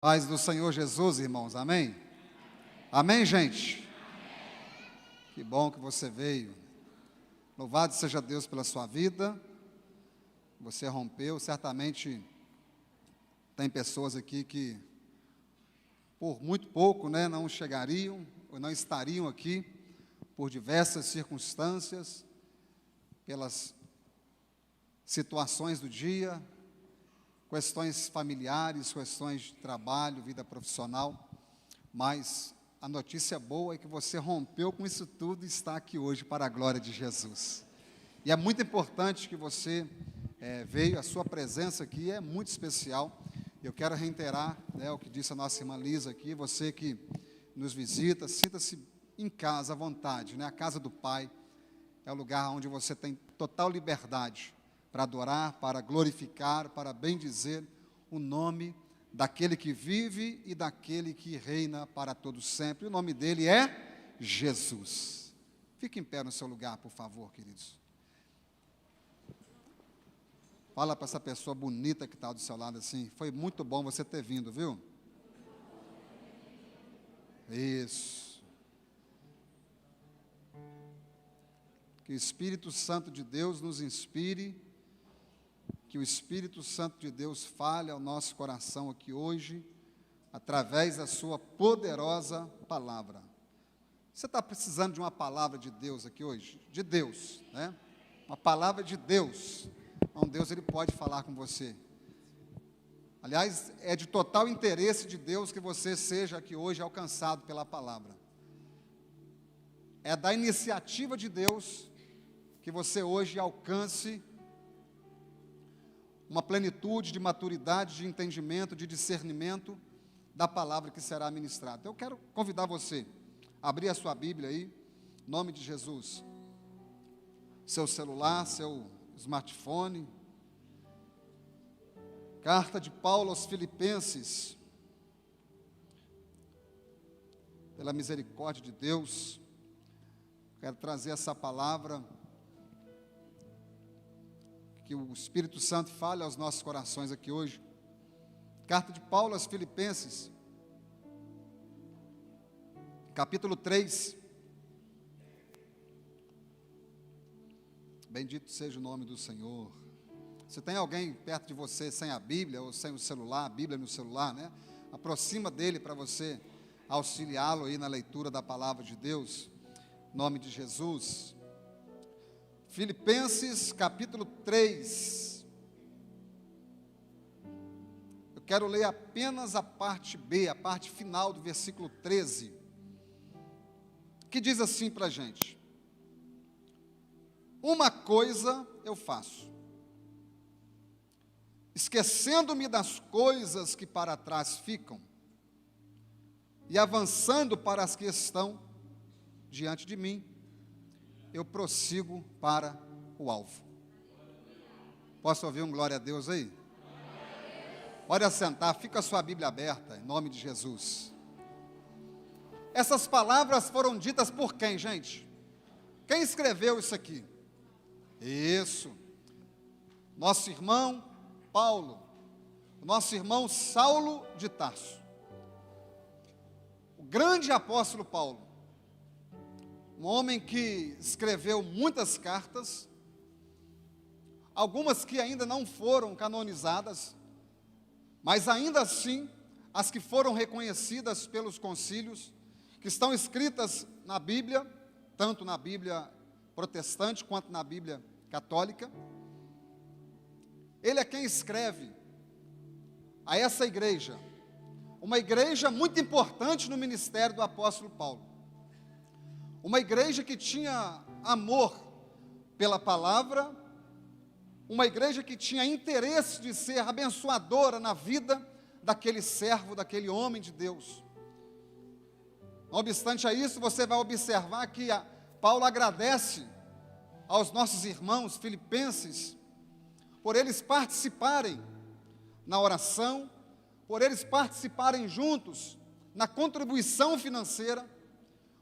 Paz do Senhor Jesus, irmãos, amém? Amém, gente? Que bom que você veio. Louvado seja Deus pela sua vida. Você rompeu, certamente tem pessoas aqui que por muito pouco, não chegariam ou não estariam aqui por diversas circunstâncias, pelas situações do dia, questões familiares, questões de trabalho, vida profissional, mas a notícia boa é que você rompeu com isso tudo e está aqui hoje para a glória de Jesus. E é muito importante que você veio, a sua presença aqui é muito especial. Eu quero reiterar o que disse a nossa irmã Lisa aqui, você que nos visita, sinta-se em casa, à vontade, a casa do Pai é o lugar onde você tem total liberdade para adorar, para glorificar, para bendizer o nome daquele que vive e daquele que reina para todos sempre. O nome dele é Jesus. Fique em pé no seu lugar, por favor, queridos. Fala para essa pessoa bonita que está do seu lado assim, foi muito bom você ter vindo, viu? Isso. Que o Espírito Santo de Deus nos inspire, que o Espírito Santo de Deus fale ao nosso coração aqui hoje, através da sua poderosa palavra. Você está precisando de uma palavra de Deus aqui hoje? De Deus, Uma palavra de Deus. Então Deus, Ele pode falar com você. Aliás, é de total interesse de Deus que você seja aqui hoje alcançado pela palavra. É da iniciativa de Deus que você hoje alcance uma plenitude de maturidade, de entendimento, de discernimento da palavra que será ministrada. Eu quero convidar você a abrir a sua Bíblia aí, em nome de Jesus. Seu celular, seu smartphone. Carta de Paulo aos Filipenses. Pela misericórdia de Deus, quero trazer essa palavra, que o Espírito Santo fale aos nossos corações aqui hoje. Carta de Paulo aos Filipenses, capítulo 3. Bendito seja o nome do Senhor. Se tem alguém perto de você sem a Bíblia, ou sem o celular, a Bíblia no celular, aproxima dele para você auxiliá-lo aí na leitura da palavra de Deus, em nome de Jesus. Filipenses capítulo 3, eu quero ler apenas a parte B, a parte final do versículo 13, que diz assim para a gente: uma coisa eu faço, esquecendo-me das coisas que para trás ficam, e avançando para as que estão diante de mim, eu prossigo para o alvo. Posso ouvir um glória a Deus aí? Pode assentar, fica a sua Bíblia aberta, em nome de Jesus. Essas palavras foram ditas por quem, gente? Quem escreveu isso aqui? Isso. Nosso irmão Paulo, nosso irmão Saulo de Tarso. O grande apóstolo Paulo. Um homem que escreveu muitas cartas, algumas que ainda não foram canonizadas, mas ainda assim, as que foram reconhecidas pelos concílios, que estão escritas na Bíblia, tanto na Bíblia protestante quanto na Bíblia católica. Ele é quem escreve a essa igreja, uma igreja muito importante no ministério do apóstolo Paulo. Uma igreja que tinha amor pela palavra, uma igreja que tinha interesse de ser abençoadora na vida daquele servo, daquele homem de Deus. Não obstante a isso, você vai observar que Paulo agradece aos nossos irmãos filipenses por eles participarem na oração, por eles participarem juntos na contribuição financeira,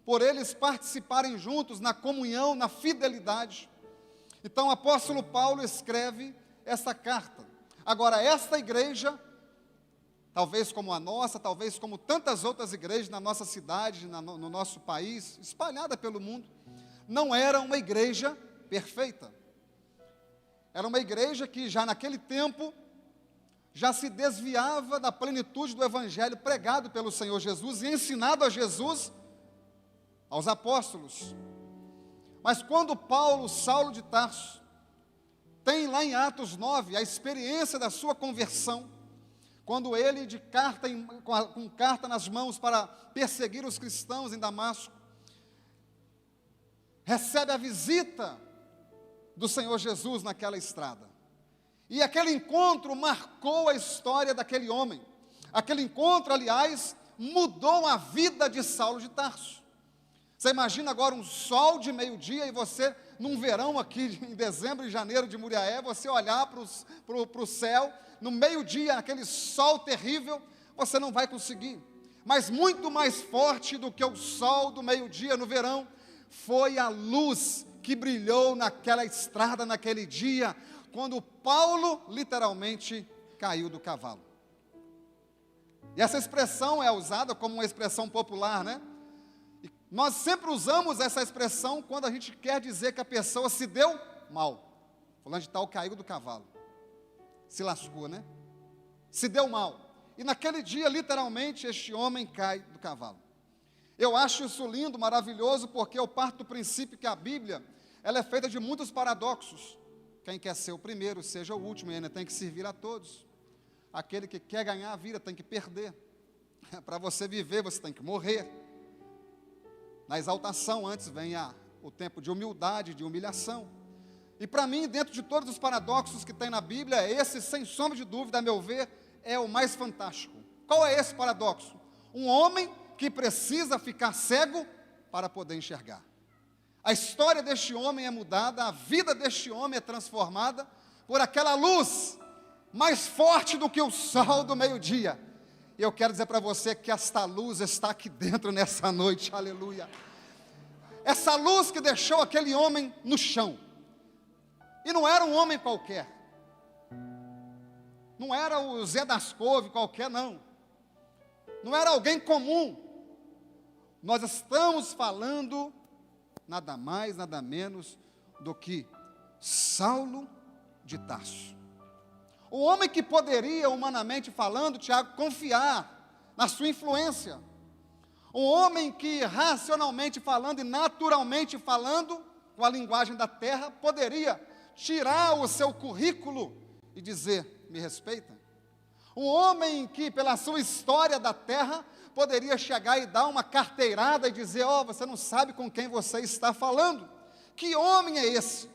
por eles participarem juntos na comunhão, na fidelidade. Então o apóstolo Paulo escreve essa carta. Agora, esta igreja talvez como a nossa, talvez como tantas outras igrejas na nossa cidade, no nosso país, espalhada pelo mundo, não era uma igreja perfeita. Era uma igreja que já naquele tempo, já se desviava da plenitude do evangelho pregado pelo Senhor Jesus e ensinado a Jesus aos apóstolos. Mas quando Paulo, Saulo de Tarso, tem lá em Atos 9 a experiência da sua conversão, quando ele com carta nas mãos para perseguir os cristãos em Damasco, recebe a visita do Senhor Jesus naquela estrada. E aquele encontro marcou a história daquele homem. Aquele encontro, aliás, mudou a vida de Saulo de Tarso. Você imagina agora um sol de meio-dia e você, num verão aqui em dezembro e janeiro de Muriaé, você olhar para o céu, no meio-dia, aquele sol terrível, você não vai conseguir. Mas muito mais forte do que o sol do meio-dia no verão, foi a luz que brilhou naquela estrada, naquele dia, quando Paulo literalmente caiu do cavalo. E essa expressão é usada como uma expressão popular, né? E nós sempre usamos essa expressão quando a gente quer dizer que a pessoa se deu mal. Fulano de tal caiu do cavalo. Se lascou, né? Se deu mal. E naquele dia, literalmente, este homem cai do cavalo. Eu acho isso lindo, maravilhoso, porque eu parto do princípio que a Bíblia, ela é feita de muitos paradoxos. Quem quer ser o primeiro, seja o último, e ainda tem que servir a todos. Aquele que quer ganhar a vida tem que perder. Para você viver, você tem que morrer. Na exaltação, antes vem o tempo de humildade, de humilhação. E para mim, dentro de todos os paradoxos que tem na Bíblia, esse, sem sombra de dúvida, a meu ver, é o mais fantástico. Qual é esse paradoxo? Um homem que precisa ficar cego para poder enxergar. A história deste homem é mudada, a vida deste homem é transformada por aquela luz mais forte do que o sol do meio-dia. E eu quero dizer para você que esta luz está aqui dentro nessa noite, aleluia. Essa luz que deixou aquele homem no chão. E não era um homem qualquer. Não era o Zé das Couve qualquer, não. Não era alguém comum. Nós estamos falando nada mais, nada menos do que Saulo de Tarso. O homem que poderia, humanamente falando, Tiago, confiar na sua influência. Um homem que, racionalmente falando e naturalmente falando, com a linguagem da terra, poderia tirar o seu currículo e dizer, me respeita. Um homem que, pela sua história da terra, poderia chegar e dar uma carteirada e dizer, você não sabe com quem você está falando. Que homem é esse?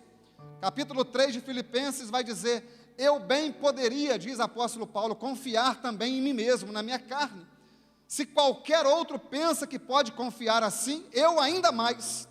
Capítulo 3 de Filipenses vai dizer, eu bem poderia, diz o apóstolo Paulo, confiar também em mim mesmo, na minha carne. Se qualquer outro pensa que pode confiar assim, eu ainda mais,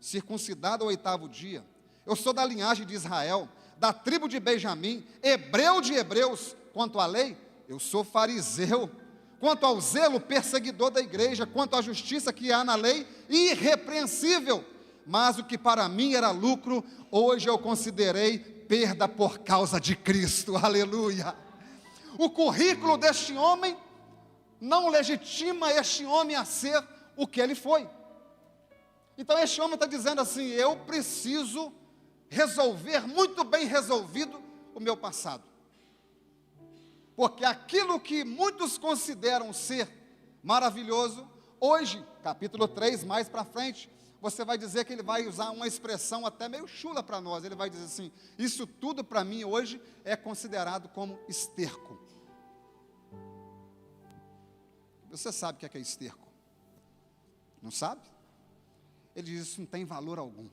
circuncidado ao 8º dia, eu sou da linhagem de Israel, da tribo de Benjamim, hebreu de hebreus, quanto à lei, eu sou fariseu, quanto ao zelo, perseguidor da igreja, quanto à justiça que há na lei, irrepreensível, mas o que para mim era lucro, hoje eu considerei perda por causa de Cristo, aleluia. O currículo deste homem não legitima este homem a ser o que ele foi. Então este homem está dizendo assim, eu preciso resolver, muito bem resolvido, o meu passado. Porque aquilo que muitos consideram ser maravilhoso, hoje, capítulo 3, mais para frente, você vai dizer que ele vai usar uma expressão até meio chula para nós, ele vai dizer assim, isso tudo para mim hoje é considerado como esterco. Você sabe o que é esterco? Não sabe? Ele diz, isso não tem valor algum.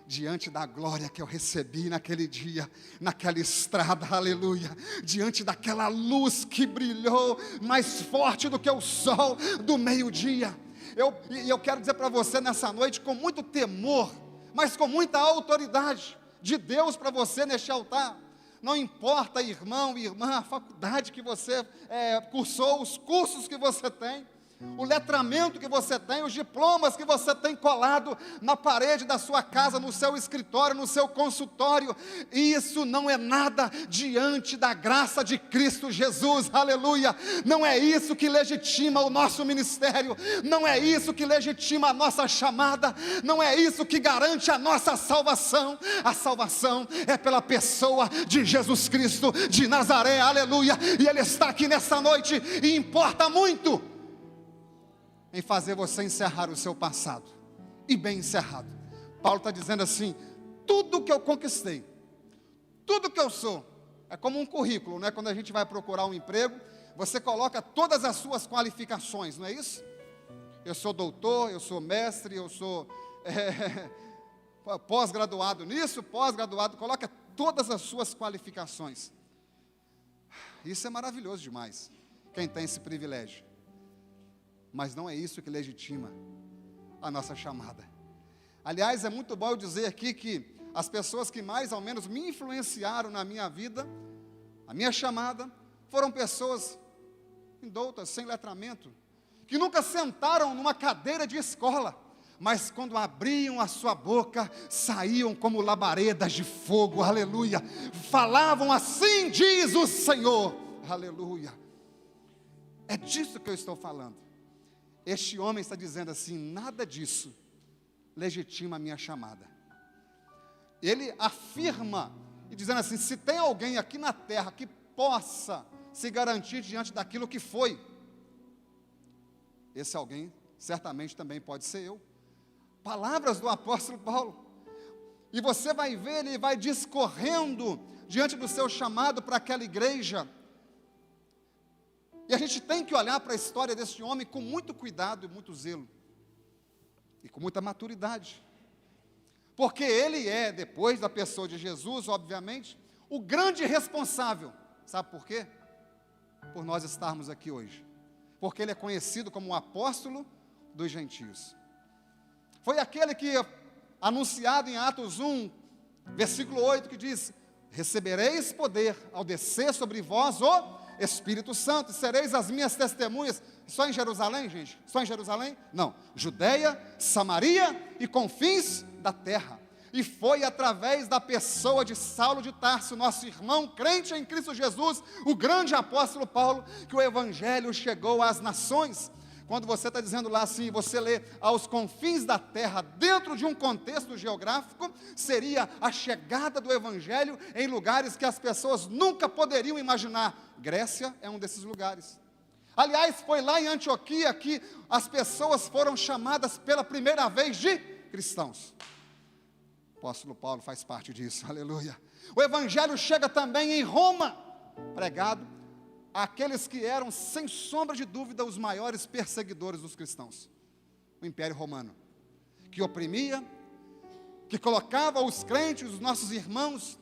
Diante da glória que eu recebi naquele dia, naquela estrada, aleluia, diante daquela luz que brilhou mais forte do que o sol do meio-dia, eu quero dizer para você nessa noite, com muito temor, mas com muita autoridade de Deus para você neste altar, não importa, irmão e irmã, a faculdade que você cursou, os cursos que você tem, o letramento que você tem, os diplomas que você tem colado na parede da sua casa, no seu escritório, no seu consultório, isso não é nada diante da graça de Cristo Jesus, aleluia. Não é isso que legitima o nosso ministério, não é isso que legitima a nossa chamada, não é isso que garante a nossa salvação. A salvação é pela pessoa de Jesus Cristo de Nazaré, aleluia. E Ele está aqui nessa noite, e importa muito em fazer você encerrar o seu passado, e bem encerrado. Paulo está dizendo assim: tudo que eu conquistei, tudo que eu sou, é como um currículo, não é? Quando a gente vai procurar um emprego, você coloca todas as suas qualificações, não é isso? Eu sou doutor, eu sou mestre, eu sou pós-graduado nisso, pós-graduado, coloca todas as suas qualificações. Isso é maravilhoso demais, quem tem esse privilégio. Mas não é isso que legitima a nossa chamada. Aliás, é muito bom eu dizer aqui que as pessoas que mais ou menos me influenciaram na minha vida, a minha chamada, foram pessoas indoutas, sem letramento, que nunca sentaram numa cadeira de escola, mas quando abriam a sua boca, saíam como labaredas de fogo, aleluia. Falavam assim, diz o Senhor, aleluia. É disso que eu estou falando. Este homem está dizendo assim: nada disso legitima a minha chamada. Ele afirma, e dizendo assim: se tem alguém aqui na terra que possa se garantir diante daquilo que foi, esse alguém certamente também pode ser eu. Palavras do apóstolo Paulo. E você vai ver, ele vai discorrendo diante do seu chamado para aquela igreja. E a gente tem que olhar para a história desse homem com muito cuidado e muito zelo, e com muita maturidade, porque ele é, depois da pessoa de Jesus, obviamente, o grande responsável. Sabe por quê? Por nós estarmos aqui hoje, porque ele é conhecido como o apóstolo dos gentios. Foi aquele que, anunciado em Atos 1, versículo 8, que diz: recebereis poder ao descer sobre vós o Espírito Santo, e sereis as minhas testemunhas. Só em Jerusalém, gente? Só em Jerusalém? Não, Judeia, Samaria e confins da terra. E foi através da pessoa de Saulo de Tarso, nosso irmão crente em Cristo Jesus, o grande apóstolo Paulo, que o evangelho chegou às nações. Quando você está dizendo lá assim, você lê aos confins da terra, dentro de um contexto geográfico, seria a chegada do evangelho em lugares que as pessoas nunca poderiam imaginar. Grécia é um desses lugares. Aliás, foi lá em Antioquia que as pessoas foram chamadas pela primeira vez de cristãos. O apóstolo Paulo faz parte disso, aleluia. O evangelho chega também em Roma, pregado àqueles que eram, sem sombra de dúvida, os maiores perseguidores dos cristãos. O Império Romano, que oprimia, que colocava os crentes, os nossos irmãos,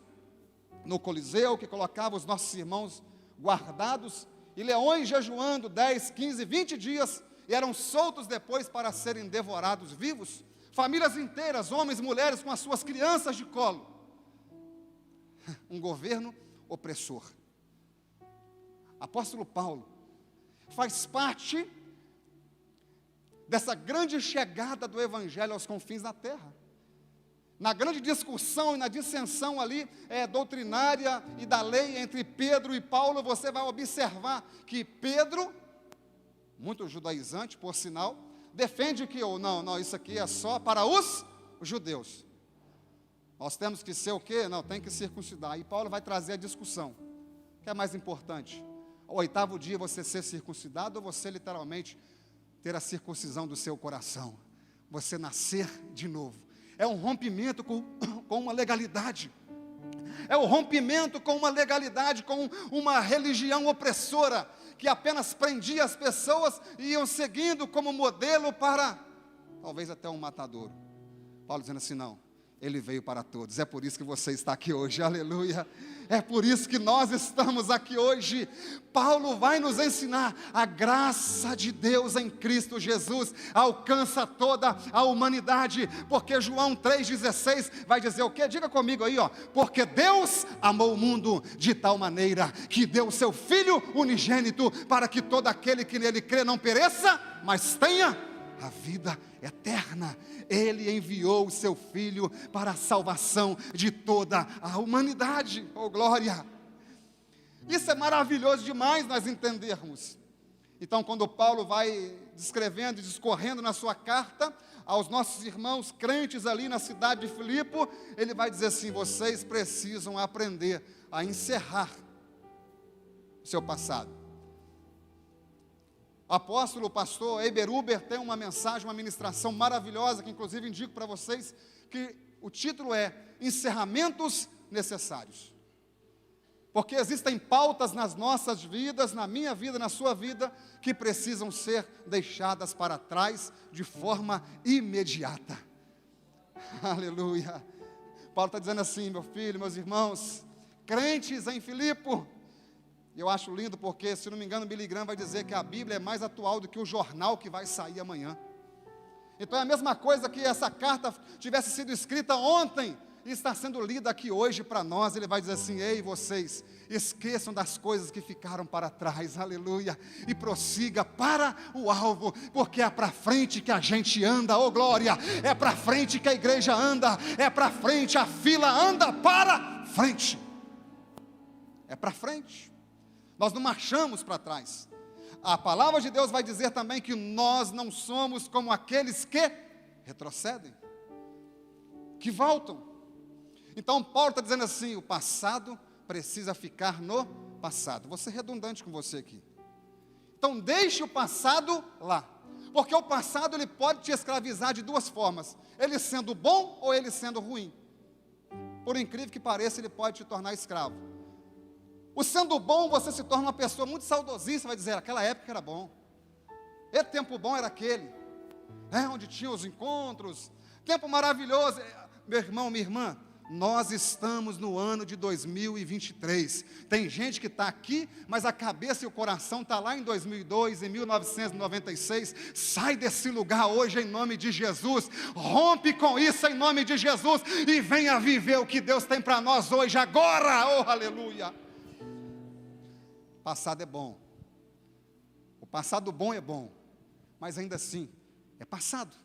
no Coliseu, que colocava os nossos irmãos guardados, e leões jejuando 10, 15, 20 dias, e eram soltos depois para serem devorados vivos. Famílias inteiras, homens e mulheres com as suas crianças de colo. Um governo opressor. Apóstolo Paulo faz parte dessa grande chegada do evangelho aos confins da terra. Na grande discussão e na dissensão ali doutrinária e da lei entre Pedro e Paulo, você vai observar que Pedro, muito judaizante por sinal, defende que não, isso aqui é só para os judeus. Nós temos que ser o quê? Não, tem que circuncidar. E Paulo vai trazer a discussão. O que é mais importante? Ao 8º dia você ser circuncidado, ou você literalmente ter a circuncisão do seu coração? Você nascer de novo. É um rompimento com uma legalidade. É o rompimento com uma legalidade, com uma religião opressora, que apenas prendia as pessoas e iam seguindo como modelo para, talvez até um matadouro. Paulo dizendo assim, não, ele veio para todos. É por isso que você está aqui hoje, aleluia. É por isso que nós estamos aqui hoje. Paulo vai nos ensinar: a graça de Deus em Cristo Jesus alcança toda a humanidade, porque João 3,16 vai dizer o quê? Diga comigo aí, ó. Porque Deus amou o mundo de tal maneira que deu o seu Filho unigênito, para que todo aquele que nele crê não pereça, mas tenha a vida eterna. Ele enviou o seu Filho para a salvação de toda a humanidade. Oh, glória! Isso é maravilhoso demais nós entendermos. Então, quando Paulo vai descrevendo e discorrendo na sua carta aos nossos irmãos crentes ali na cidade de Filipe, ele vai dizer assim: vocês precisam aprender a encerrar o seu passado. O apóstolo, o pastor Eiber Huber tem uma mensagem, uma ministração maravilhosa, que inclusive indico para vocês, que o título é Encerramentos Necessários. Porque existem pautas nas nossas vidas, na minha vida, na sua vida, que precisam ser deixadas para trás de forma imediata. Aleluia. Paulo está dizendo assim: meu filho, meus irmãos, crentes em Filipe. Eu acho lindo porque, se não me engano, Billy Graham vai dizer que a Bíblia é mais atual do que o jornal que vai sair amanhã. Então é a mesma coisa que essa carta tivesse sido escrita ontem e está sendo lida aqui hoje para nós. Ele vai dizer assim: ei, vocês, esqueçam das coisas que ficaram para trás, aleluia, e prossiga para o alvo, porque é para frente que a gente anda, oh glória, é para frente que a igreja anda, é para frente, a fila anda para frente, é para frente. Nós não marchamos para trás. A palavra de Deus vai dizer também que nós não somos como aqueles que retrocedem, que voltam. Então Paulo está dizendo assim: o passado precisa ficar no passado. Vou ser redundante com você aqui. Então deixe o passado lá, porque o passado ele pode te escravizar de duas formas: ele sendo bom ou ele sendo ruim. Por incrível que pareça, ele pode te tornar escravo. O sendo bom, você se torna uma pessoa muito saudosista, vai dizer: aquela época era bom, e tempo bom era aquele, onde tinha os encontros, tempo maravilhoso. Meu irmão, minha irmã, nós estamos no ano de 2023, tem gente que está aqui, mas a cabeça e o coração está lá em 2002, em 1996, sai desse lugar hoje em nome de Jesus, rompe com isso em nome de Jesus, e venha viver o que Deus tem para nós hoje, agora, oh aleluia. O passado é bom, o passado bom é bom, mas ainda assim, é passado.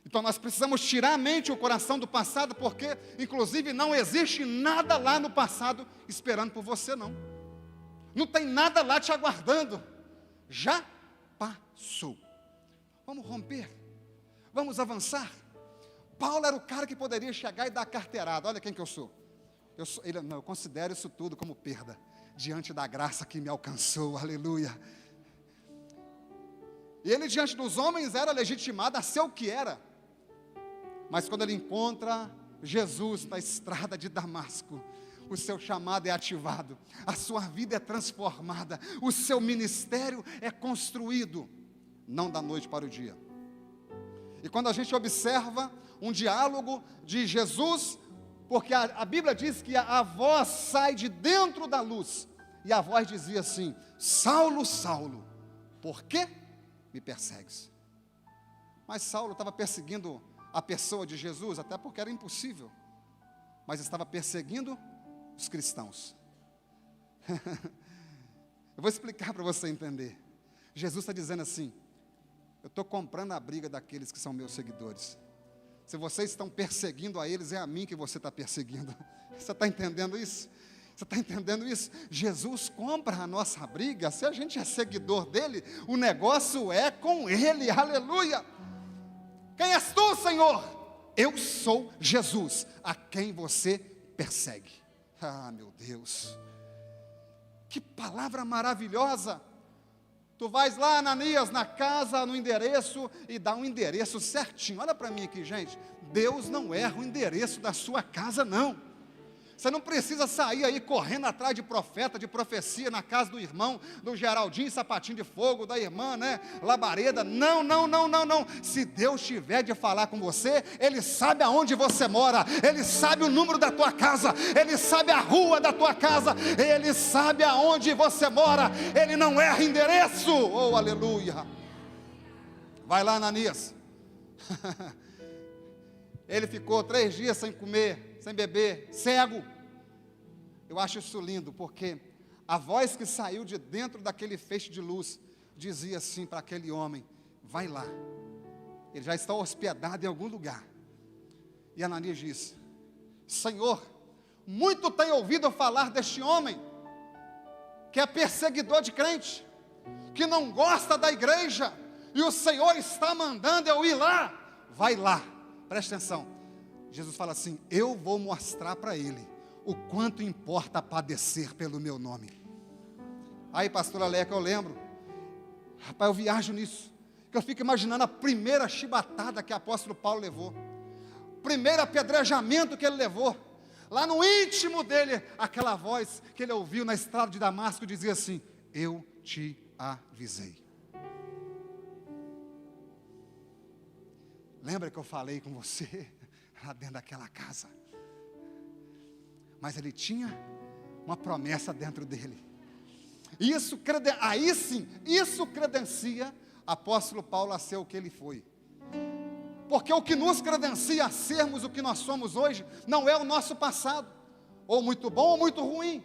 Então nós precisamos tirar a mente e o coração do passado, porque inclusive não existe nada lá no passado esperando por você não. Não tem nada lá te aguardando. Já passou. Vamos romper. Vamos avançar. Paulo era o cara que poderia chegar e dar carteirada. Olha quem que eu sou. Eu considero isso tudo como perda diante da graça que me alcançou. Aleluia. E ele diante dos homens era legitimado a ser o que era. Mas quando ele encontra Jesus na estrada de Damasco, o seu chamado é ativado, a sua vida é transformada, o seu ministério é construído, não da noite para o dia. E quando a gente observa um diálogo de Jesus, porque a Bíblia diz que a voz sai de dentro da luz, e a voz dizia assim: Saulo, Saulo, por que me persegues? Mas Saulo estava perseguindo a pessoa de Jesus, até porque era impossível, mas estava perseguindo os cristãos. Eu vou explicar para você entender. Jesus está dizendo assim: eu estou comprando a briga daqueles que são meus seguidores. Se vocês estão perseguindo a eles, é a mim que você está perseguindo. Você está entendendo isso? Você está entendendo isso? Jesus compra a nossa briga. Se a gente é seguidor dele, o negócio é com ele, aleluia. Quem és tu, Senhor? Eu sou Jesus, a quem você persegue. Ah, meu Deus, que palavra maravilhosa. Tu vais lá, Ananias, na casa, no endereço, e dá um endereço certinho. Olha para mim aqui, gente. Deus não erra o endereço da sua casa, não. Você não precisa sair aí correndo atrás de profeta, de profecia na casa do irmão, do Geraldinho Sapatinho de Fogo, da irmã, né, Labareda. Não, não, não, não, não. Se Deus tiver de falar com você, Ele sabe aonde você mora, Ele sabe o número da tua casa, Ele sabe a rua da tua casa, Ele sabe aonde você mora, Ele não erra endereço. Oh, aleluia. Vai lá, Ananias. Ele ficou 3 dias sem comer, sem beber, cego. Eu acho isso lindo, porque a voz que saiu de dentro daquele feixe de luz dizia assim para aquele homem: vai lá, ele já está hospedado em algum lugar. E Ananias disse: Senhor, muito tenho ouvido falar deste homem, que é perseguidor de crente, que não gosta da igreja, e o Senhor está mandando eu ir lá. Vai lá, presta atenção. Jesus fala assim: eu vou mostrar para ele o quanto importa padecer pelo meu nome. Aí, pastora Leca, eu lembro, rapaz, eu viajo nisso, que eu fico imaginando a primeira chibatada que o apóstolo Paulo levou, o primeiro apedrejamento que ele levou, lá no íntimo dele, aquela voz que ele ouviu na estrada de Damasco dizia assim: eu te avisei. Lembra que eu falei com você lá dentro daquela casa? Mas ele tinha uma promessa dentro dele. Aí sim, isso credencia apóstolo Paulo a ser o que ele foi. Porque o que nos credencia a sermos o que nós somos hoje não é o nosso passado, ou muito bom ou muito ruim,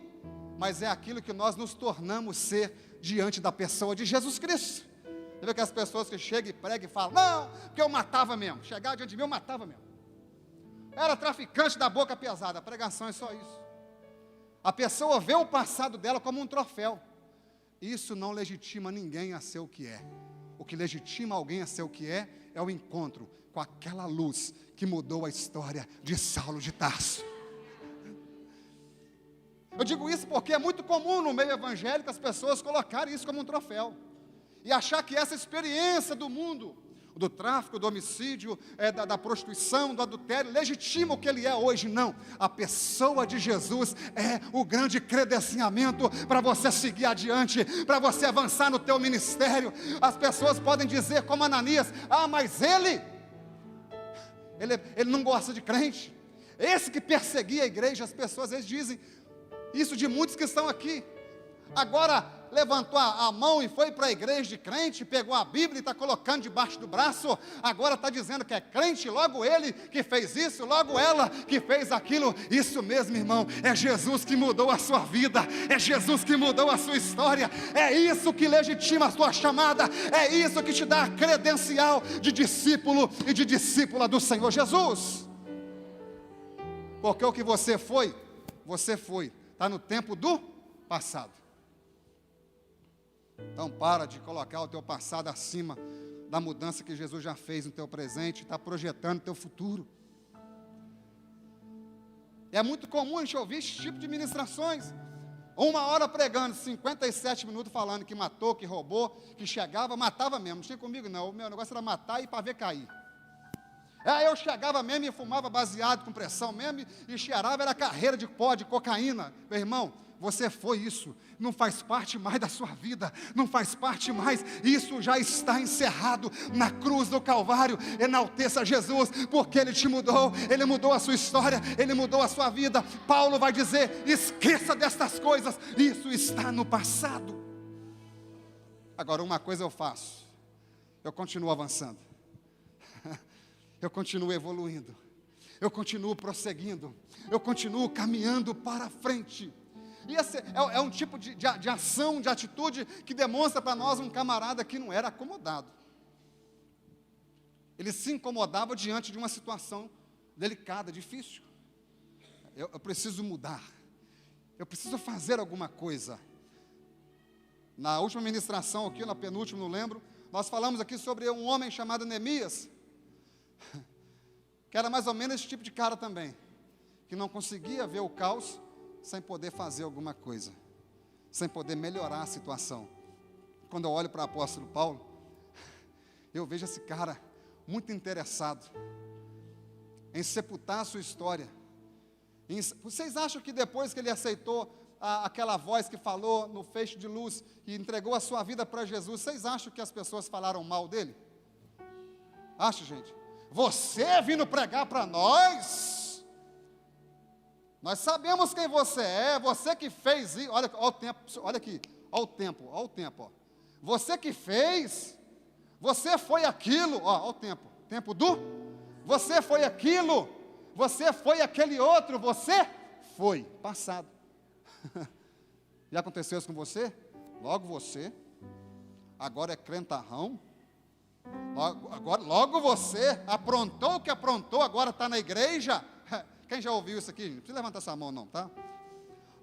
mas é aquilo que nós nos tornamos ser diante da pessoa de Jesus Cristo. Você vê que as pessoas que chegam e pregam e falam: não, porque eu matava mesmo, chegava diante de mim eu matava mesmo, era traficante da boca pesada. A pregação é só isso. A pessoa vê o passado dela como um troféu. Isso não legitima ninguém a ser o que é. O que legitima alguém a ser o que é o encontro com aquela luz que mudou a história de Saulo de Tarso. Eu digo isso porque é muito comum no meio evangélico as pessoas colocarem isso como um troféu e achar que essa experiência do mundo, do tráfico, do homicídio, da prostituição, do adultério, legitima o que ele é hoje. Não, a pessoa de Jesus é o grande credenciamento para você seguir adiante, para você avançar no teu ministério. As pessoas podem dizer como Ananias: ah, mas ele não gosta de crente, esse que perseguia a igreja. As pessoas às vezes dizem isso de muitos que estão aqui. Agora levantou a mão e foi para a igreja de crente, pegou a Bíblia e está colocando debaixo do braço, agora está dizendo que é crente, logo ele que fez isso, logo ela que fez aquilo. Isso mesmo, irmão, é Jesus que mudou a sua vida, é Jesus que mudou a sua história, é isso que legitima a sua chamada, é isso que te dá a credencial de discípulo e de discípula do Senhor Jesus. Porque o que você foi, está no tempo do passado. Então para de colocar o teu passado acima da mudança que Jesus já fez no teu presente, está projetando o teu futuro. É muito comum a gente ouvir esse tipo de ministrações, 1 hora pregando, 57 minutos falando que matou, que roubou, que chegava, matava mesmo. Não tinha comigo não, o meu negócio era matar e para ver cair. Eu chegava mesmo e fumava baseado com pressão mesmo, e cheirava, era carreira de pó, de cocaína. Meu irmão, você foi isso, não faz parte mais da sua vida, não faz parte mais, isso já está encerrado na cruz do Calvário. Enalteça Jesus, porque Ele te mudou, Ele mudou a sua história, Ele mudou a sua vida. Paulo vai dizer: esqueça destas coisas, isso está no passado. Agora, uma coisa eu faço, eu continuo avançando, eu continuo evoluindo, eu continuo prosseguindo, eu continuo caminhando para frente. E esse é um tipo de ação, de atitude que demonstra para nós um camarada que não era acomodado. Ele se incomodava diante de uma situação delicada, difícil. Eu preciso mudar, eu preciso fazer alguma coisa. Na última ministração aqui, na penúltima, não lembro, nós falamos aqui sobre um homem chamado Neemias, que era mais ou menos esse tipo de cara também, que não conseguia ver o caos sem poder fazer alguma coisa, sem poder melhorar a situação. Quando eu olho para o apóstolo Paulo, eu vejo esse cara muito interessado em sepultar a sua história, Vocês acham que depois que ele aceitou aquela voz que falou no feixe de luz e entregou a sua vida para Jesus, vocês acham que as pessoas falaram mal dele? Acho, gente. Você vindo pregar para nós? Nós sabemos quem você é, você que fez isso. Olha o tempo, olha aqui, olha o tempo. Ó. Você que fez, você foi aquilo, olha o tempo do, você foi aquilo, você foi aquele outro, você foi, passado. Já aconteceu isso com você? Logo você, agora é crentarrão, logo você aprontou o que aprontou, agora está na igreja. Quem já ouviu isso aqui? Não precisa levantar essa mão não, tá?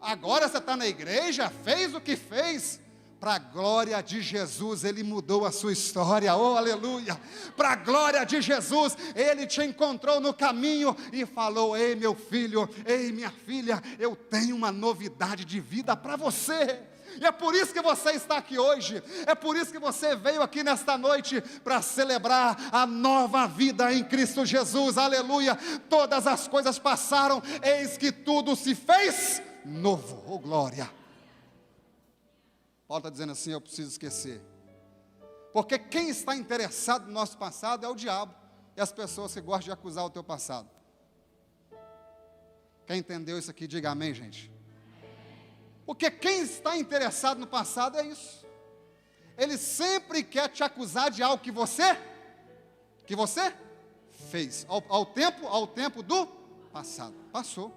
Agora você está na igreja, fez o que fez, para a glória de Jesus, Ele mudou a sua história, oh aleluia, para a glória de Jesus, Ele te encontrou no caminho e falou, ei meu filho, ei minha filha, eu tenho uma novidade de vida para você. E é por isso que você está aqui hoje, é por isso que você veio aqui nesta noite, para celebrar a nova vida em Cristo Jesus, aleluia. Todas as coisas passaram, eis que tudo se fez novo, oh glória. Paulo está dizendo assim, eu preciso esquecer, porque quem está interessado no nosso passado é o diabo, e as pessoas que gostam de acusar o teu passado. Quem entendeu isso aqui, diga amém, gente. Porque quem está interessado no passado é isso. Ele sempre quer te acusar de algo que você fez. Ao tempo do passado. Passou.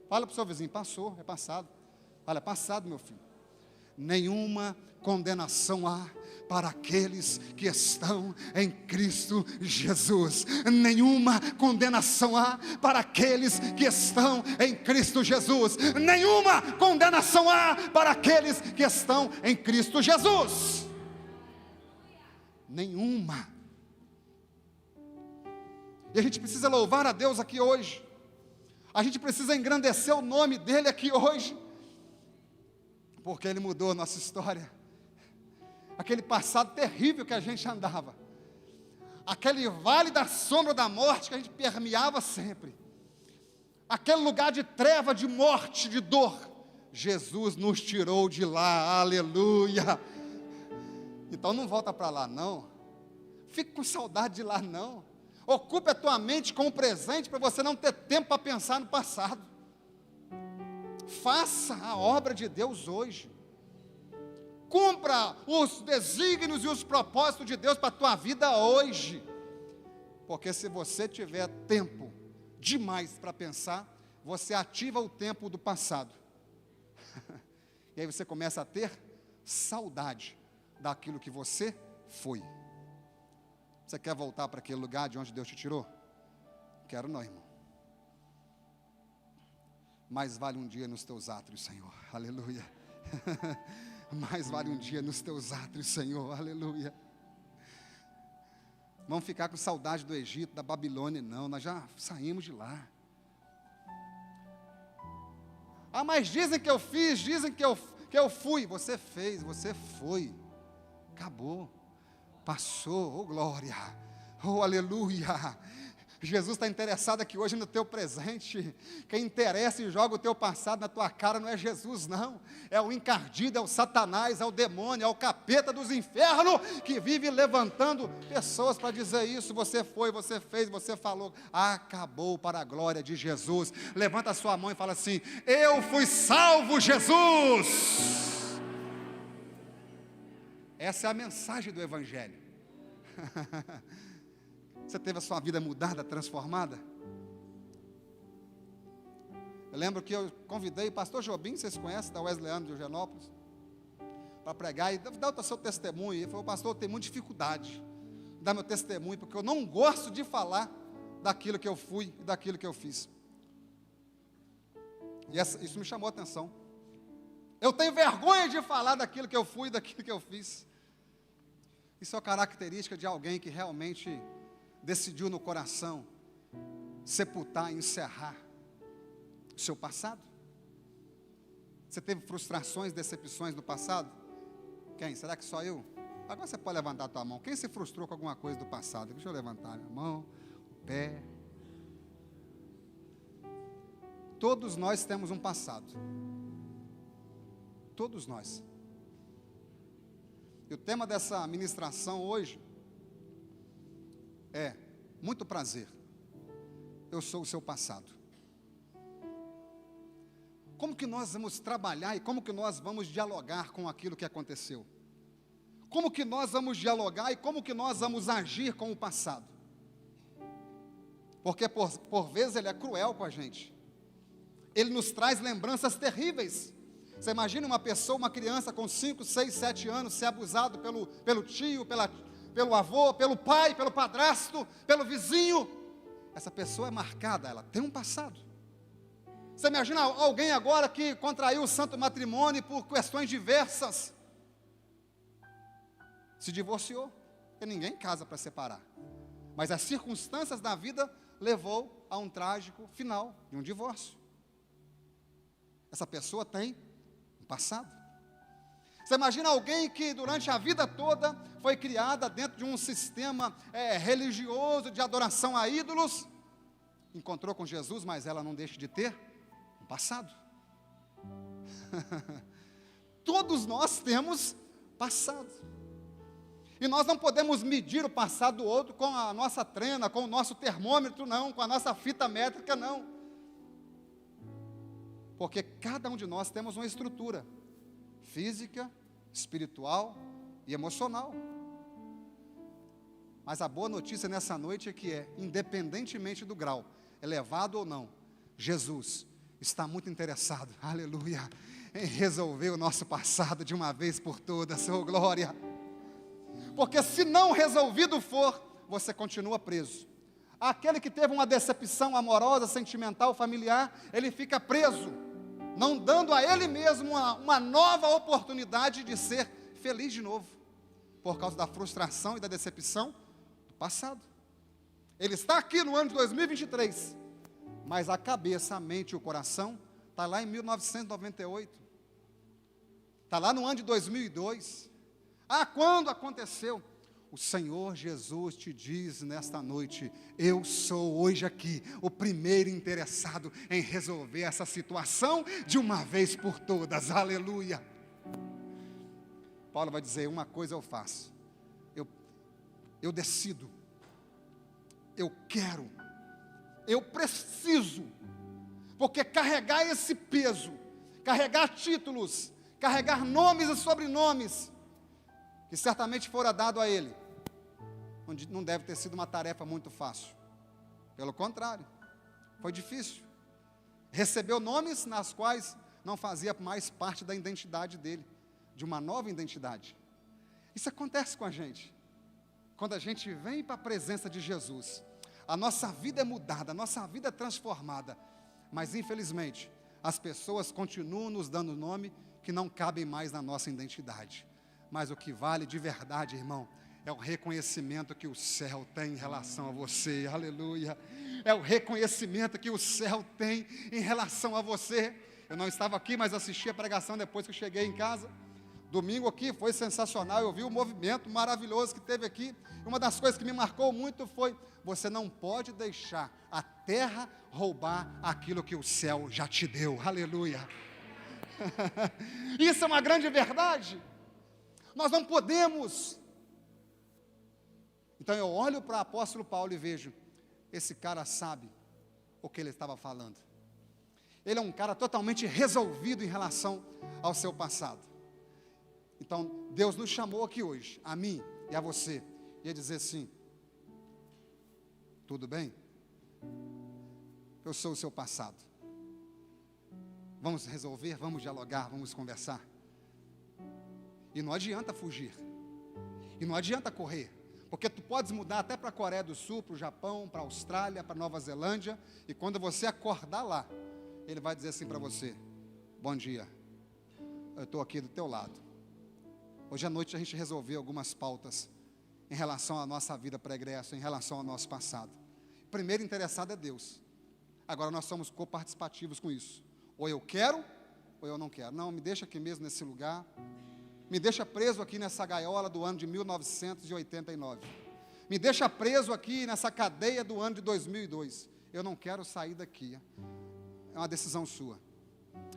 Fala para o seu vizinho, passou, é passado. Fala, é passado, meu filho. Nenhuma condenação há para aqueles que estão em Cristo Jesus. Nenhuma condenação há para aqueles que estão em Cristo Jesus. Nenhuma condenação há para aqueles que estão em Cristo Jesus. Nenhuma. E a gente precisa louvar a Deus aqui hoje. A gente precisa engrandecer o nome dEle aqui hoje. Porque Ele mudou a nossa história. Aquele passado terrível que a gente andava, aquele vale da sombra da morte que a gente permeava sempre, aquele lugar de treva, de morte, de dor, Jesus nos tirou de lá, aleluia. Então não volta para lá não, fique com saudade de lá não, ocupe a tua mente com um presente para você não ter tempo para pensar no passado. Faça a obra de Deus hoje. Cumpra os desígnios e os propósitos de Deus para a tua vida hoje. Porque se você tiver tempo demais para pensar, você ativa o tempo do passado. E aí você começa a ter saudade daquilo que você foi. Você quer voltar para aquele lugar de onde Deus te tirou? Quero não, irmão. Mais vale um dia nos teus átrios, Senhor, aleluia. Mais vale um dia nos teus átrios, Senhor, aleluia. Vamos ficar com saudade do Egito, da Babilônia, não, nós já saímos de lá. Ah, mas dizem que eu fiz, dizem que eu fui. Você fez, você foi, acabou, passou, oh glória, oh aleluia. Jesus está interessado aqui hoje no teu presente. Quem interessa e joga o teu passado na tua cara não é Jesus não, é o encardido, é o Satanás, é o demônio, é o capeta dos infernos, que vive levantando pessoas para dizer isso, você foi, você fez, você falou, acabou para a glória de Jesus. Levanta a sua mão e fala assim, eu fui salvo, Jesus. Essa é a mensagem do Evangelho. Você teve a sua vida mudada, transformada? Eu lembro que eu convidei o pastor Jobim, vocês conhecem, da Wesleyano de Eugenópolis, para pregar e dar o seu testemunho. Ele falou, pastor, eu tenho muita dificuldade de dar meu testemunho, porque eu não gosto de falar daquilo que eu fui e daquilo que eu fiz. E isso me chamou a atenção. Eu tenho vergonha de falar daquilo que eu fui e daquilo que eu fiz. Isso é característica de alguém que realmente decidiu no coração sepultar, encerrar o seu passado. Você teve frustrações, decepções no passado? Quem? Será que só eu? Agora você pode levantar a tua mão. Quem se frustrou com alguma coisa do passado? Deixa eu levantar a minha mão, o pé. Todos nós temos um passado. Todos nós. E o tema dessa ministração hoje é: muito prazer, eu sou o seu passado. Como que nós vamos trabalhar e como que nós vamos dialogar com aquilo que aconteceu? Como que nós vamos dialogar e como que nós vamos agir com o passado? Porque por vezes ele é cruel com a gente. Ele nos traz lembranças terríveis. Você imagina uma pessoa, uma criança com 5, 6, 7 anos ser abusado pelo tio, pelo avô, pelo pai, pelo padrasto, pelo vizinho. Essa pessoa é marcada, ela tem um passado. Você imagina alguém agora que contraiu o santo matrimônio por questões diversas, se divorciou, porque ninguém casa para separar. Mas as circunstâncias da vida levou a um trágico final de um divórcio. Essa pessoa tem um passado. Você imagina alguém que durante a vida toda foi criada dentro de um sistema religioso de adoração a ídolos, encontrou com Jesus, mas ela não deixa de ter um passado. Todos nós temos passado. E nós não podemos medir o passado do outro com a nossa trena, com o nosso termômetro, não, com a nossa fita métrica, não. Porque cada um de nós temos uma estrutura física, espiritual e emocional. Mas a boa notícia nessa noite é que independentemente do grau, elevado ou não, Jesus está muito interessado, aleluia, em resolver o nosso passado de uma vez por todas, oh glória. Porque se não resolvido for, você continua preso. Aquele que teve uma decepção amorosa, sentimental, familiar, ele fica preso, não dando a ele mesmo uma nova oportunidade de ser feliz de novo, por causa da frustração e da decepção do passado. Ele está aqui no ano de 2023, mas a cabeça, a mente e o coração está lá em 1998, está lá no ano de 2002. Quando aconteceu? O Senhor Jesus te diz nesta noite: eu sou hoje aqui o primeiro interessado em resolver essa situação de uma vez por todas, aleluia. Paulo vai dizer: uma coisa eu faço, eu decido, eu quero, eu preciso, porque carregar esse peso, carregar títulos, carregar nomes e sobrenomes, que certamente fora dado a ele, não deve ter sido uma tarefa muito fácil. Pelo contrário, foi difícil. Recebeu nomes nas quais não fazia mais parte da identidade dele, de uma nova identidade. Isso acontece com a gente. Quando a gente vem para a presença de Jesus, a nossa vida é mudada, a nossa vida é transformada, mas infelizmente, as pessoas continuam nos dando nome que não cabem mais na nossa identidade. Mas o que vale de verdade, irmão, é o reconhecimento que o céu tem em relação a você, aleluia. É o reconhecimento que o céu tem em relação a você. Eu não estava aqui, mas assisti a pregação depois que eu cheguei em casa. Domingo aqui foi sensacional, eu vi o movimento maravilhoso que teve aqui. Uma das coisas que me marcou muito foi: você não pode deixar a terra roubar aquilo que o céu já te deu, aleluia. Isso é uma grande verdade. Nós não podemos. Então eu olho para o apóstolo Paulo e vejo: esse cara sabe o que ele estava falando. Ele é um cara totalmente resolvido em relação ao seu passado. Então Deus nos chamou aqui hoje, a mim e a você, e a dizer assim: tudo bem? Eu sou o seu passado. Vamos resolver, vamos dialogar, vamos conversar. E não adianta fugir, e não adianta correr, porque tu podes mudar até para a Coreia do Sul, para o Japão, para a Austrália, para a Nova Zelândia, e quando você acordar lá, ele vai dizer assim para você: bom dia, eu estou aqui do teu lado. Hoje à noite a gente resolveu algumas pautas em relação à nossa vida pregressa, em relação ao nosso passado. O primeiro interessado é Deus. Agora nós somos coparticipativos com isso. Ou eu quero, ou eu não quero. Não, me deixa aqui mesmo nesse lugar. Me deixa preso aqui nessa gaiola do ano de 1989. Me deixa preso aqui nessa cadeia do ano de 2002. Eu não quero sair daqui. é uma decisão sua.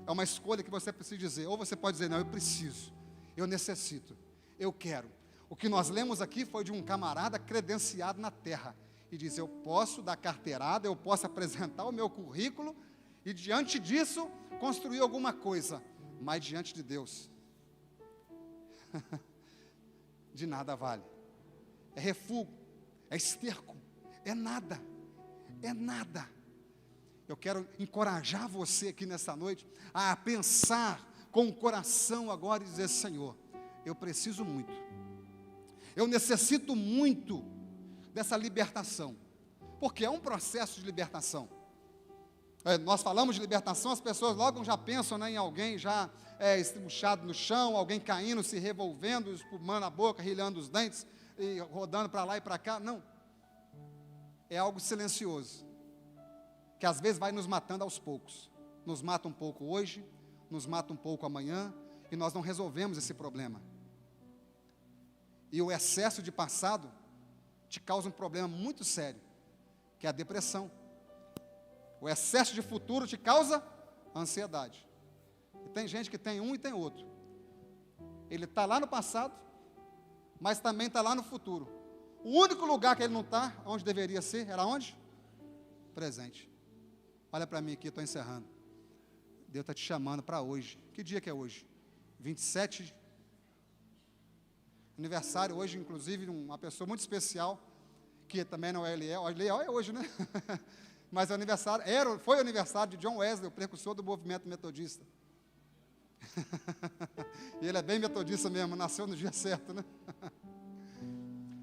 É uma escolha que você precisa dizer. Ou você pode dizer, não, eu preciso, eu necessito, eu quero. O que nós lemos aqui foi de um camarada credenciado na terra. E diz, eu posso dar carteirada, eu posso apresentar o meu currículo, e diante disso, construir alguma coisa. Mas diante de Deus, de nada vale. É refúgio, é esterco, é nada, é nada. Eu quero encorajar você aqui nessa noite a pensar com o coração agora e dizer, Senhor, eu preciso muito, eu necessito muito dessa libertação, porque é um processo de libertação. Nós falamos de libertação, as pessoas logo já pensam, né, em alguém já estribuchado no chão, alguém caindo, se revolvendo, espumando a boca, rilhando os dentes, e rodando para lá e para cá. Não, é algo silencioso, que às vezes vai nos matando aos poucos. Nos mata um pouco hoje, nos mata um pouco amanhã, e nós não resolvemos esse problema. E o excesso de passado te causa um problema muito sério, que é a depressão. O excesso de futuro te causa ansiedade. E tem gente que tem um e tem outro. Ele está lá no passado, mas também está lá no futuro. O único lugar que ele não está, onde deveria ser, era onde? Presente. Olha para mim aqui, estou encerrando. Deus está te chamando para hoje. Que dia que é hoje? 27. Aniversário hoje, inclusive, de uma pessoa muito especial, que também não é Eliel. Eliel é hoje, né? Mas é aniversário, foi o aniversário de John Wesley, o precursor do movimento metodista. E ele é bem metodista mesmo, nasceu no dia certo, né?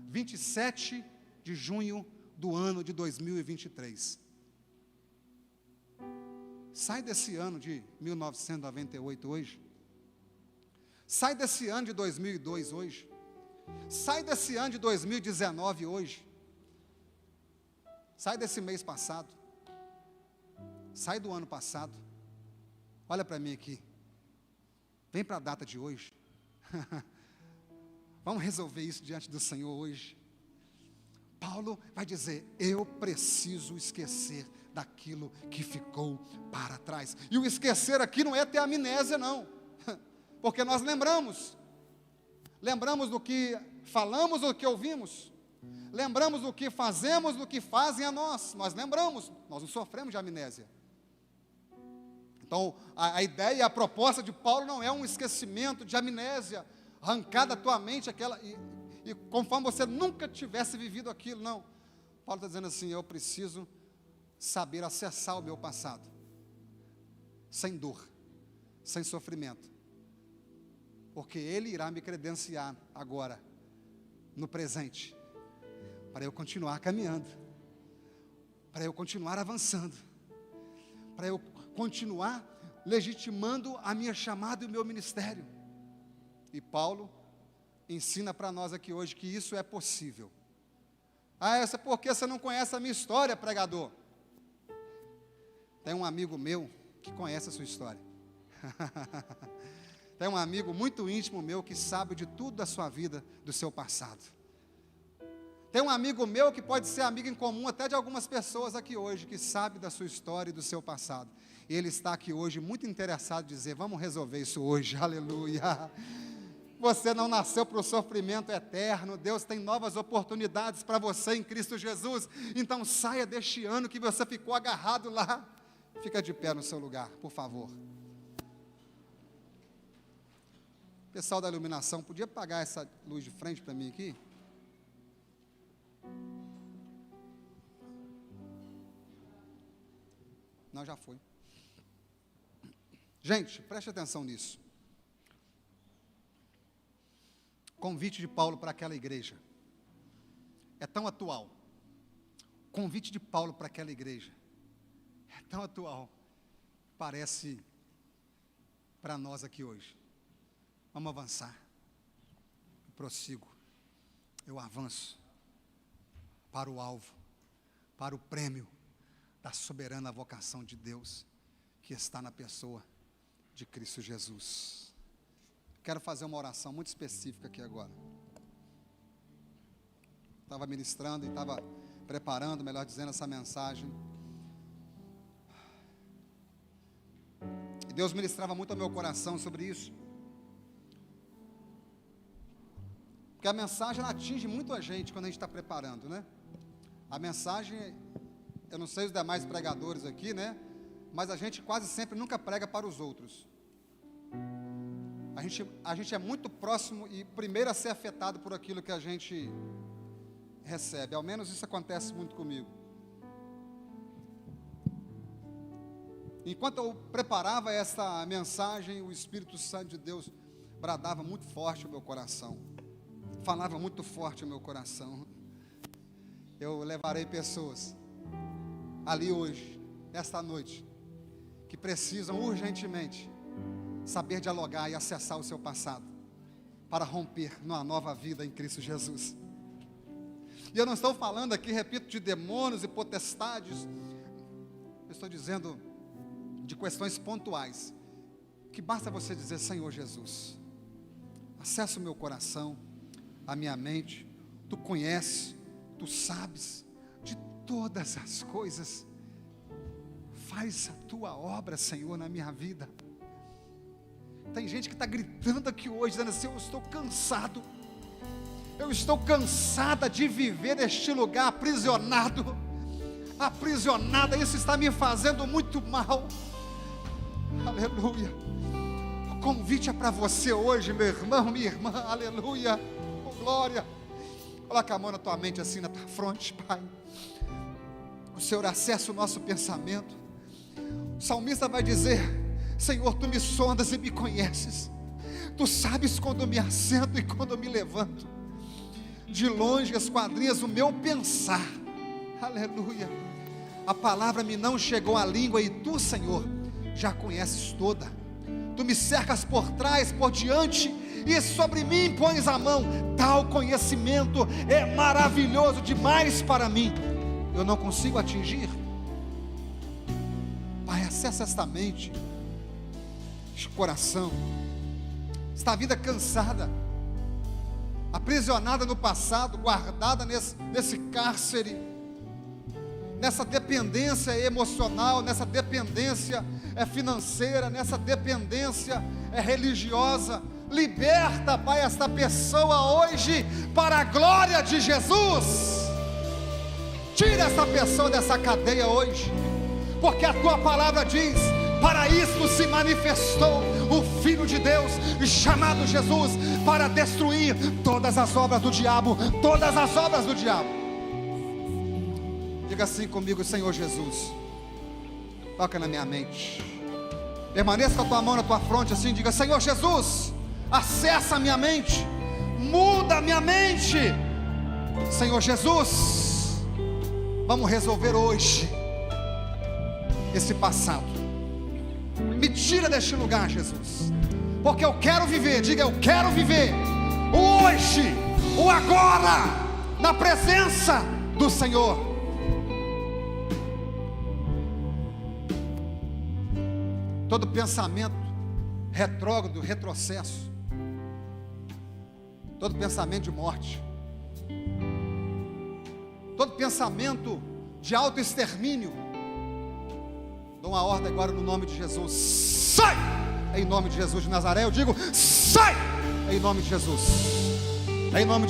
27 de junho do ano de 2023. Sai desse ano de 1998 hoje. Sai desse ano de 2002 hoje. Sai desse ano de 2019 hoje. Sai desse mês passado. Sai do ano passado. Olha para mim aqui. Vem para a data de hoje. Vamos resolver isso diante do Senhor hoje. Paulo vai dizer, eu preciso esquecer daquilo que ficou para trás. E o esquecer aqui não é ter amnésia, não. Porque nós lembramos. Lembramos do que falamos, do que ouvimos. Lembramos do que fazemos, do que fazem a nós. Nós lembramos, nós não sofremos de amnésia. Então, a ideia, a proposta de Paulo não é um esquecimento de amnésia, arrancar da tua mente aquela, e conforme você nunca tivesse vivido aquilo, não. Paulo está dizendo assim, eu preciso saber acessar o meu passado, sem dor, sem sofrimento, porque Ele irá me credenciar agora, no presente, para eu continuar caminhando, para eu continuar avançando, para eu continuar legitimando a minha chamada e o meu ministério. E Paulo ensina para nós aqui hoje que isso é possível. Essa é porque você não conhece a minha história, pregador. Tem um amigo meu que conhece a sua história. Tem um amigo muito íntimo meu que sabe de tudo da sua vida, do seu passado. Tem um amigo meu que pode ser amigo em comum até de algumas pessoas aqui hoje, que sabe da sua história e do seu passado. E ele está aqui hoje muito interessado em dizer, vamos resolver isso hoje, aleluia. Você não nasceu para o sofrimento eterno, Deus tem novas oportunidades para você em Cristo Jesus. Então saia deste ano que você ficou agarrado lá. Fica de pé no seu lugar, por favor. Pessoal da iluminação, podia apagar essa luz de frente para mim aqui? Não, já foi. Gente, preste atenção nisso. Convite de Paulo para aquela igreja. É tão atual. Convite de Paulo para aquela igreja. É tão atual. Parece para nós aqui hoje. Vamos avançar. Eu prossigo. Eu avanço para o alvo, para o prêmio da soberana vocação de Deus que está na pessoa de Cristo Jesus. Quero fazer uma oração muito específica aqui agora. Estava ministrando e estava preparando, melhor dizendo, essa mensagem. E Deus ministrava muito ao meu coração sobre isso. Porque a mensagem ela atinge muito a gente quando a gente está preparando, né? A mensagem, eu não sei os demais pregadores aqui, né? Mas a gente quase sempre nunca prega para os outros. A gente é muito próximo e primeiro a ser afetado por aquilo que a gente recebe. Ao menos isso acontece muito comigo. Enquanto eu preparava essa mensagem, o Espírito Santo de Deus bradava muito forte o meu coração. Falava muito forte o meu coração. Eu levarei pessoas ali hoje, esta noite, que precisam urgentemente saber dialogar e acessar o seu passado, para romper numa nova vida em Cristo Jesus. E eu não estou falando aqui, repito, de demônios e potestades, eu estou dizendo de questões pontuais, que basta você dizer: Senhor Jesus, acessa o meu coração, a minha mente, Tu conheces, Tu sabes de todas as coisas, faz a Tua obra, Senhor, na minha vida. Tem gente que está gritando aqui hoje, dizendo assim: eu estou cansado, eu estou cansada de viver neste lugar aprisionada, isso está me fazendo muito mal. Aleluia. O convite é para você hoje, meu irmão, minha irmã, aleluia, oh, glória. Coloca a mão na tua mente assim, na tua fronte, Pai. O Senhor acessa o nosso pensamento. O salmista vai dizer: Senhor, Tu me sondas e me conheces, Tu sabes quando eu me assento e quando eu me levanto, de longe esquadrinhas o meu pensar, aleluia. A palavra me não chegou à língua, e Tu, Senhor, já conheces toda. Tu me cercas por trás, por diante, e sobre mim pões a mão. Tal conhecimento é maravilhoso demais para mim, eu não consigo atingir. Pai, acessa esta mente, este coração. Está a vida cansada, aprisionada no passado, guardada nesse cárcere, nessa dependência emocional, nessa dependência financeira, nessa dependência religiosa. Liberta, Pai, esta pessoa hoje, para a glória de Jesus. Tira essa pessoa dessa cadeia hoje, porque a Tua palavra diz: para isto se manifestou o Filho de Deus, chamado Jesus, para destruir todas as obras do diabo, todas as obras do diabo. Diga assim comigo: Senhor Jesus, toca na minha mente. Permaneça com a tua mão na tua fronte assim, diga: Senhor Jesus, acessa a minha mente, muda a minha mente. Senhor Jesus, vamos resolver hoje esse passado. Me tira deste lugar, Jesus, porque eu quero viver. Diga: eu quero viver o hoje, o agora, na presença do Senhor. Todo pensamento retrógrado, retrocesso, todo pensamento de morte, todo pensamento de autoextermínio, dou uma ordem agora no nome de Jesus: sai! Em nome de Jesus de Nazaré eu digo: sai! Em nome de Jesus, em nome de